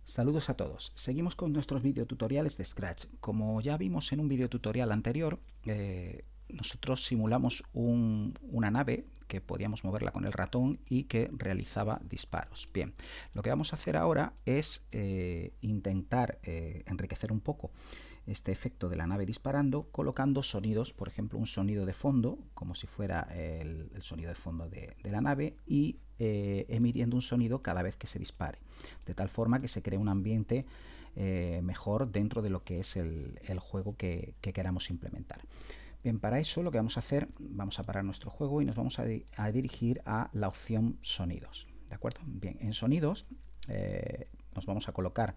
Saludos a todos. Seguimos con nuestros videotutoriales de Scratch. Como ya vimos en un videotutorial anterior, nosotros simulamos una nave que podíamos moverla con el ratón y que realizaba disparos. Bien, lo que vamos a hacer ahora es intentar enriquecer un poco este efecto de la nave disparando, colocando sonidos, por ejemplo un sonido de fondo, como si fuera el sonido de fondo de la nave, y emitiendo un sonido cada vez que se dispare, de tal forma que se cree un ambiente mejor dentro de lo que es el juego que queramos implementar. Bien, para eso lo que vamos a hacer, vamos a parar nuestro juego y nos vamos a dirigir a la opción sonidos, ¿de acuerdo? Bien, en sonidos nos vamos a colocar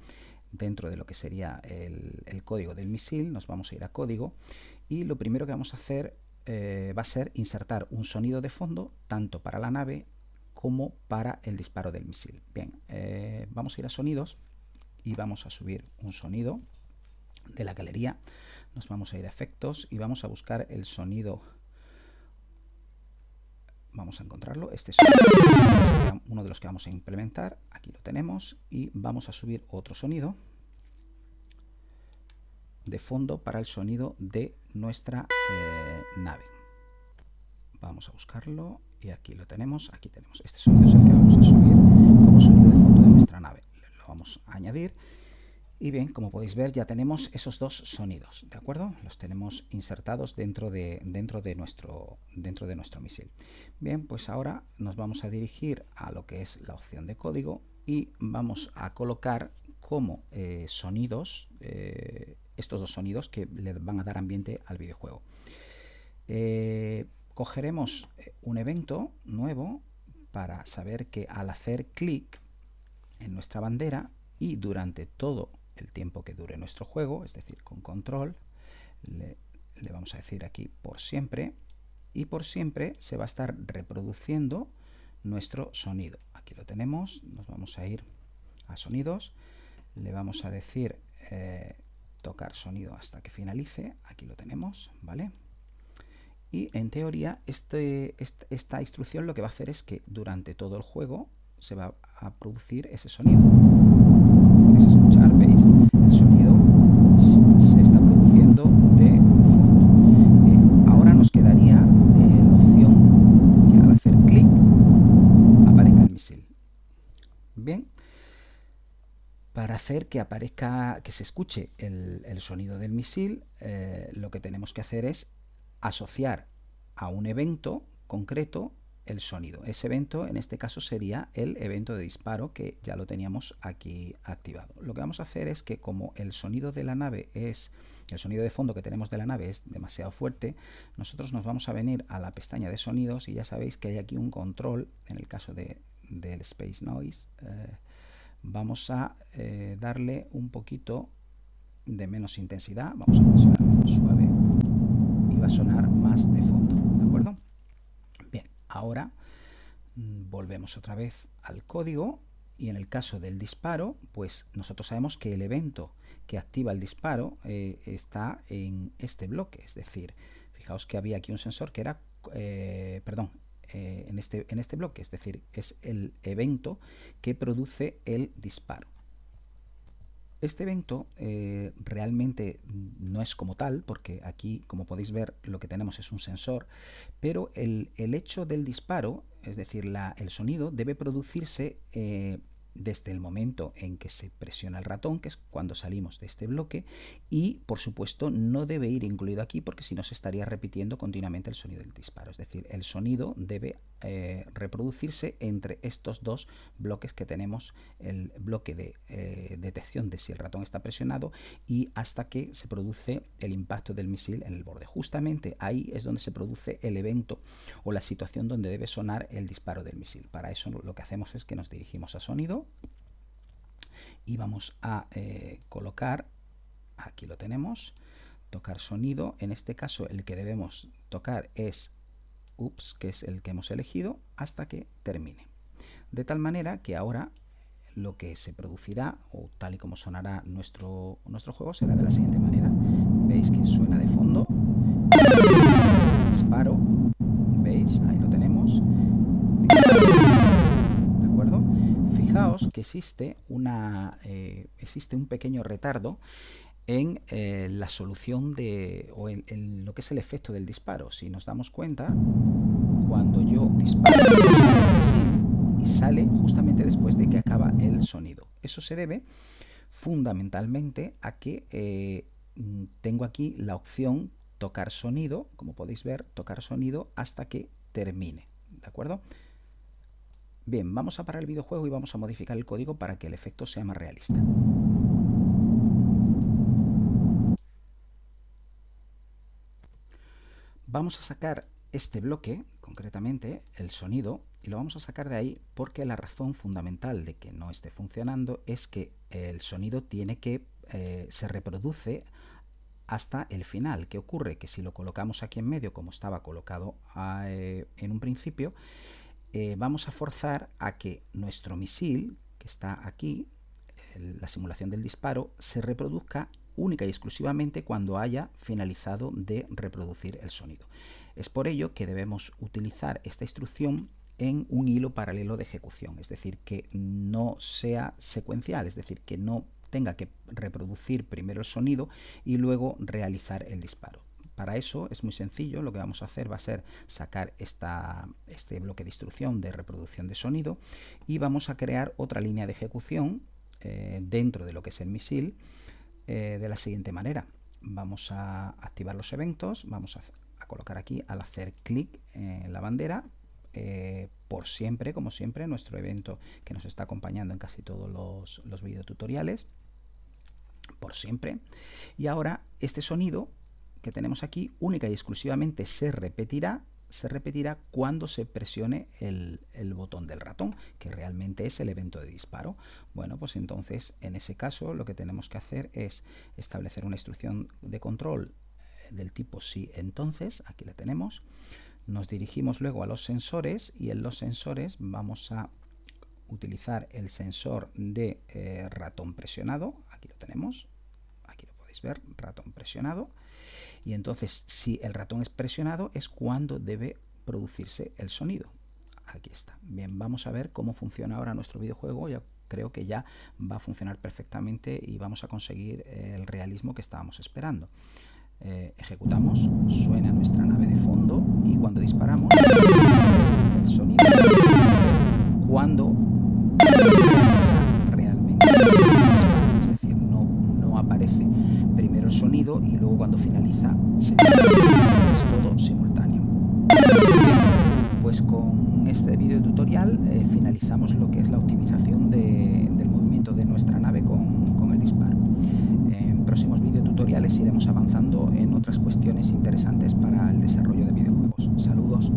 dentro de lo que sería el código del misil, nos vamos a ir a código y lo primero que vamos a hacer va a ser insertar un sonido de fondo tanto para la nave como para el disparo del misil. Bien, vamos a ir a sonidos y vamos a subir un sonido de la galería. Nos vamos a ir a efectos y vamos a buscar el sonido. Vamos a encontrarlo. Este sonido sería uno de los que vamos a implementar. Aquí lo tenemos y vamos a subir otro sonido de fondo para el sonido de nuestra nave. Vamos a buscarlo y aquí lo tenemos. Aquí tenemos. Este sonido es el que vamos a subir como sonido de fondo de nuestra nave. Lo vamos a añadir. Y bien, como podéis ver, ya tenemos esos dos sonidos, ¿de acuerdo? Los tenemos insertados dentro de nuestro misil. Bien, pues ahora nos vamos a dirigir a lo que es la opción de código y vamos a colocar como sonidos estos dos sonidos que le van a dar ambiente al videojuego. Cogeremos un evento nuevo para saber que al hacer clic en nuestra bandera y durante todo el tiempo que dure nuestro juego, es decir, con control, le vamos a decir aquí por siempre, y por siempre se va a estar reproduciendo nuestro sonido. Aquí lo tenemos, nos vamos a ir a sonidos, le vamos a decir tocar sonido hasta que finalice, aquí lo tenemos, ¿vale? Y en teoría esta instrucción lo que va a hacer es que durante todo el juego se va a producir ese sonido. Como podéis escuchar, veis, el sonido se está produciendo de fondo. Bien, ahora nos quedaría la opción que al hacer clic aparezca el misil. Bien, para hacer que aparezca, que se escuche el sonido del misil, lo que tenemos que hacer es asociar a un evento concreto el sonido. Ese evento en este caso sería el evento de disparo, que ya lo teníamos aquí activado. Lo que vamos a hacer es que como el sonido de la nave es, el sonido de fondo que tenemos de la nave es demasiado fuerte, nosotros nos vamos a venir a la pestaña de sonidos y ya sabéis que hay aquí un control. En el caso del Space Noise vamos a darle un poquito de menos intensidad, vamos a presionar menos suave y va a sonar más de fondo, ¿de acuerdo? Bien, ahora volvemos otra vez al código y en el caso del disparo, pues nosotros sabemos que el evento que activa el disparo está en este bloque, es decir, fijaos que había aquí un sensor que era, en este bloque, es decir, es el evento que produce el disparo. Este evento realmente no es como tal, porque aquí, como podéis ver, lo que tenemos es un sensor, pero el hecho del disparo, es decir, el sonido, debe producirse desde el momento en que se presiona el ratón, que es cuando salimos de este bloque, y por supuesto no debe ir incluido aquí porque si no se estaría repitiendo continuamente el sonido del disparo. Es decir, el sonido debe reproducirse entre estos dos bloques que tenemos, el bloque de detección de si el ratón está presionado y hasta que se produce el impacto del misil en el borde. Justamente ahí es donde se produce el evento o la situación donde debe sonar el disparo del misil. Para eso lo que hacemos es que nos dirigimos a sonido y vamos a colocar, aquí lo tenemos, tocar sonido. En este caso el que debemos tocar es ups, que es el que hemos elegido, hasta que termine. De tal manera que ahora lo que se producirá, o tal y como sonará nuestro juego, será de la siguiente manera. Veis que suena de fondo, disparo, veis, ahí lo tenemos, disparo. ¿De acuerdo? Fijaos fijaros que existe un pequeño retardo en la solución o en lo que es el efecto del disparo. Si nos damos cuenta, cuando yo disparo y sale justamente después de que acaba el sonido. Eso se debe fundamentalmente a que tengo aquí la opción tocar sonido, como podéis ver, tocar sonido hasta que termine, ¿de acuerdo? Bien, vamos a parar el videojuego y vamos a modificar el código para que el efecto sea más realista. Vamos a sacar este bloque, concretamente el sonido, y lo vamos a sacar de ahí porque la razón fundamental de que no esté funcionando es que el sonido tiene que se reproduce hasta el final. ¿Qué ocurre? Que si lo colocamos aquí en medio, como estaba colocado en un principio, vamos a forzar a que nuestro misil, que está aquí, la simulación del disparo, se reproduzca única y exclusivamente cuando haya finalizado de reproducir el sonido. Es por ello que debemos utilizar esta instrucción en un hilo paralelo de ejecución, es decir, que no sea secuencial, es decir, que no tenga que reproducir primero el sonido y luego realizar el disparo. Para eso es muy sencillo, lo que vamos a hacer va a ser sacar este bloque de instrucción de reproducción de sonido y vamos a crear otra línea de ejecución dentro de lo que es el misil de la siguiente manera. Vamos a activar los eventos, vamos a colocar aquí al hacer clic en la bandera, por siempre, como siempre, nuestro evento que nos está acompañando en casi todos los videotutoriales, por siempre. Y ahora este sonido que tenemos aquí única y exclusivamente se repetirá cuando se presione el botón del ratón, que realmente es el evento de disparo. Bueno, pues entonces en ese caso lo que tenemos que hacer es establecer una instrucción de control del tipo sí, entonces, aquí la tenemos. Nos dirigimos luego a los sensores y en los sensores vamos a utilizar el sensor de ratón presionado. Aquí lo tenemos, aquí lo podéis ver, ratón presionado. Y entonces si el ratón es presionado es cuando debe producirse el sonido. Aquí está. Bien, vamos a ver cómo funciona ahora nuestro videojuego. Yo creo que ya va a funcionar perfectamente y vamos a conseguir el realismo que estábamos esperando. Ejecutamos, suena nuestra nave de fondo y cuando disparamos el sonido cuando se realiza realmente el disparo, es decir, no aparece primero el sonido y luego cuando finaliza se es todo simultáneo. Bien, pues con este video tutorial finalizamos lo que es la optimización del movimiento de nuestra nave con el disparo. En próximos videotutoriales iremos avanzando en otras cuestiones interesantes para el desarrollo de videojuegos. Saludos.